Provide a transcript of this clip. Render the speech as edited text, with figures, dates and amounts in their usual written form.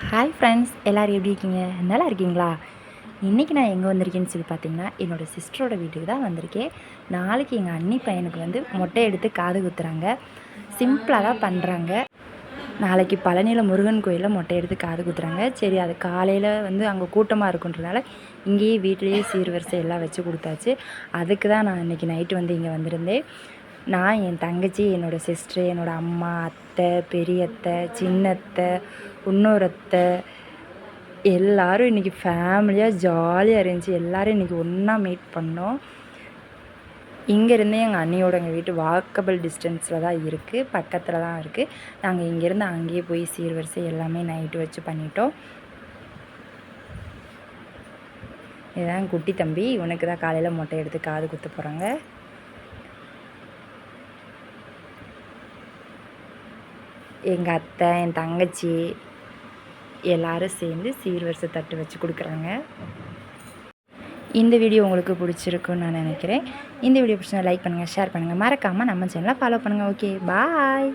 Hi friends, எல்லோரும் எப்படி இருக்கீங்க? நல்லா இருக்கீங்களா? இன்றைக்கி நான் எங்கே வந்திருக்கேன்னு சொல்லி பார்த்தீங்கன்னா, என்னோடய சிஸ்டரோட வீட்டுக்கு தான் வந்திருக்கேன். நாளைக்கு எங்கள் அண்ணி பையனுக்கு வந்து மொட்டை எடுத்து காது குத்துறாங்க. சிம்பிளாக தான் பண்ணுறாங்க. நாளைக்கு பழனியில் முருகன் கோயிலில் மொட்டை எடுத்து காது குத்துறாங்க. சரி, அது காலையில் வந்து அங்கே கூட்டமாக இருக்குன்றனால இங்கேயே வீட்டிலேயே சீர்வரிசை எல்லாம் வச்சு கொடுத்தாச்சு. அதுக்கு தான் நான் இன்றைக்கி நைட்டு வந்து இங்கே வந்திருந்தேன். நான், என் தங்கச்சி, என்னோடய சிஸ்டர், என்னோடய அம்மா, அத்தை, பெரியத்தை, சின்னத்தை, இன்னொரு அத்தை, எல்லோரும் இன்றைக்கி ஃபேமிலியாக ஜாலியாக இருந்துச்சு. எல்லோரும் இன்றைக்கி ஒன்றா மீட் பண்ணோம். இங்கேருந்தே எங்கள் அண்ணியோட எங்கள் வீட்டு வாக்கபிள் டிஸ்டன்ஸில் தான் இருக்குது, பக்கத்தில் தான் இருக்குது. நாங்கள் இங்கேருந்து அங்கேயே போய் சீர்வரிசை எல்லாமே நைட்டு வச்சு பண்ணிட்டோம். இதுதான் குட்டி தம்பி, இவனுக்கு தான் காலையில் மொட்டை எடுத்து காது குத்த போகிறாங்க. எங்கள் அத்தை, என் தங்கச்சி எல்லோரும் சேர்ந்து சீர்வரிசை தட்டு வச்சு கொடுக்குறாங்க. இந்த வீடியோ உங்களுக்கு பிடிச்சிருக்குன்னு நான் நினைக்கிறேன். இந்த வீடியோ பிடிச்சா லைக் பண்ணுங்கள், ஷேர் பண்ணுங்கள், மறக்காமல் நம்ம சேனலை ஃபாலோ பண்ணுங்கள். ஓகே, பாய்.